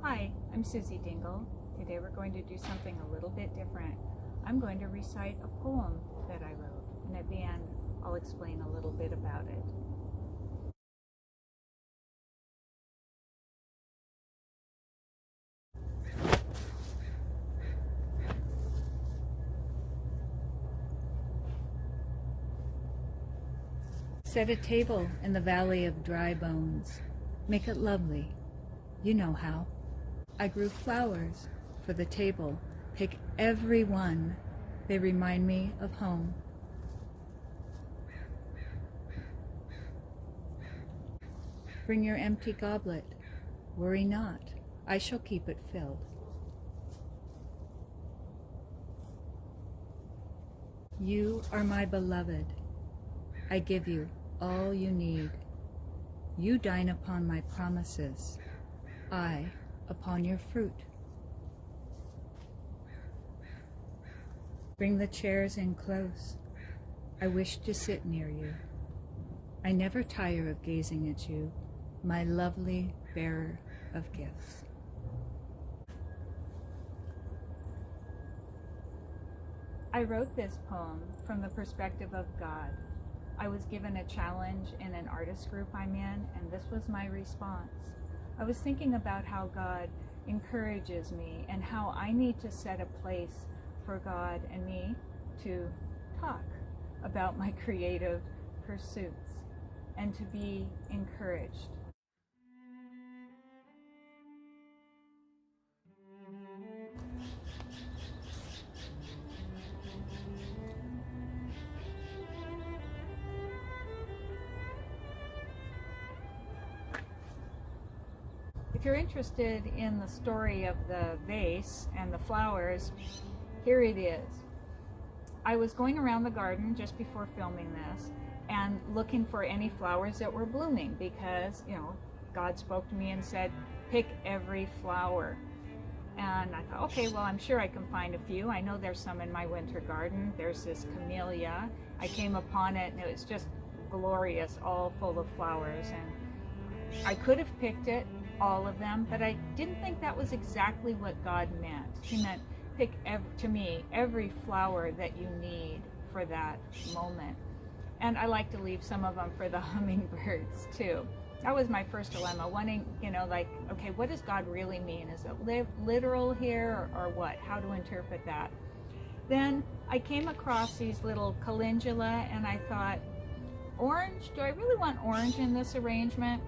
Hi, I'm Susie Dingle. Today we're going to do something a little bit different. I'm going to recite a poem that I wrote, and at the end I'll explain a little bit about it. Set a table in the valley of dry bones. Make it lovely. You know how. I grew flowers for the table. Pick every one. They remind me of home. Bring your empty goblet. Worry not. I shall keep it filled. You are my beloved. I give you all you need. You dine upon my promises, I upon your fruit. Bring the chairs in close. I wish to sit near you. I never tire of gazing at you, my lovely bearer of gifts. I wrote this poem from the perspective of God. I was given a challenge in an artist group I'm in, and this was my response. I was thinking about how God encourages me and how I need to set a place for God and me to talk about my creative pursuits and to be encouraged. If you're interested in the story of the vase and the flowers, here it is. I was going around the garden just before filming this and looking for any flowers that were blooming because, God spoke to me and said, pick every flower. And I thought, okay, well, I'm sure I can find a few. I know there's some in my winter garden. There's this camellia. I came upon it and it was just glorious, all full of flowers. And I could have picked it, all of them, but I didn't think that was exactly what God meant. He meant pick every flower that you need for that moment. And I like to leave some of them for the hummingbirds too. That was my first dilemma, wanting, okay, what does God really mean? Is it literal here or what? How to interpret that? Then I came across these little calendula and I thought, orange? Do I really want orange in this arrangement?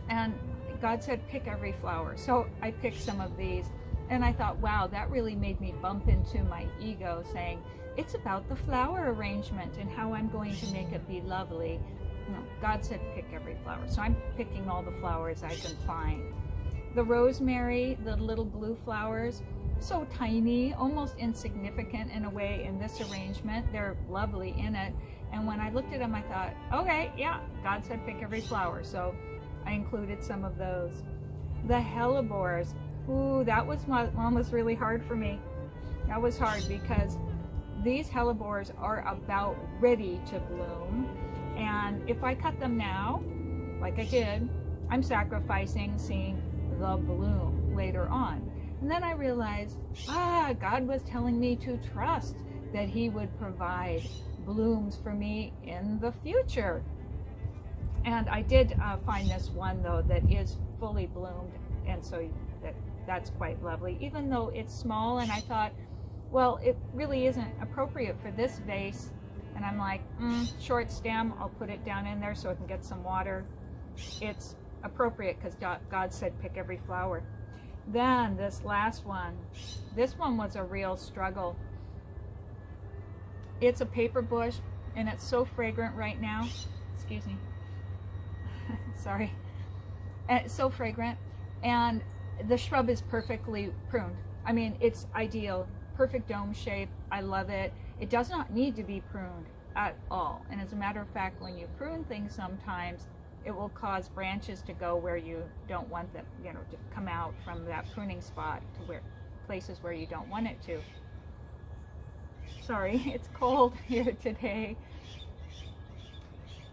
And God said, pick every flower. So I picked some of these and I thought, wow, that really made me bump into my ego saying, it's about the flower arrangement and how I'm going to make it be lovely. No, God said, pick every flower. So I'm picking all the flowers I can find. The rosemary, the little blue flowers, so tiny, almost insignificant in a way in this arrangement. They're lovely in it. And when I looked at them, I thought, okay, yeah, God said pick every flower. So I included some of those. The hellebores, ooh, that was almost really hard for me. That was hard because these hellebores are about ready to bloom. And if I cut them now, like I did, I'm sacrificing seeing the bloom later on. And then I realized, God was telling me to trust that He would provide blooms for me in the future. And I did find this one, though, that is fully bloomed, and so that's quite lovely, even though it's small. And I thought, well, it really isn't appropriate for this vase. And I'm like, short stem, I'll put it down in there so it can get some water. It's appropriate because God said pick every flower. Then this last one, this one was a real struggle. It's a paper bush, and it's so fragrant right now. Excuse me. Sorry. And it's so fragrant, and the shrub is perfectly pruned. I mean, it's ideal, perfect dome shape. I love it. It does not need to be pruned at all. And as a matter of fact, when you prune things, sometimes it will cause branches to go where you don't want them, to come out from that pruning spot to places where you don't want it to. Sorry, it's cold here today.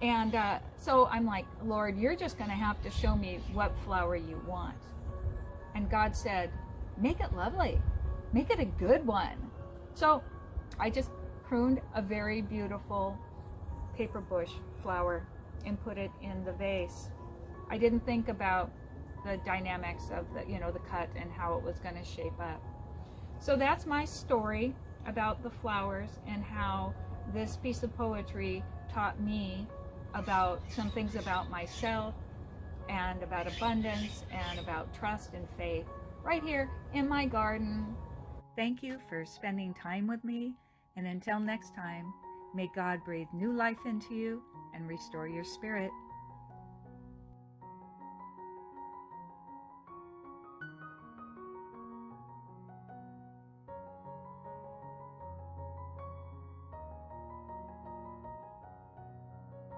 And so I'm like, Lord, you're just going to have to show me what flower you want. And God said, make it lovely. Make it a good one. So I just pruned a very beautiful paper bush flower and put it in the vase. I didn't think about the dynamics of the cut and how it was going to shape up. So that's my story about the flowers and how this piece of poetry taught me about some things about myself and about abundance and about trust and faith right here in my garden. Thank you for spending time with me, and until next time, may God breathe new life into you and restore your spirit.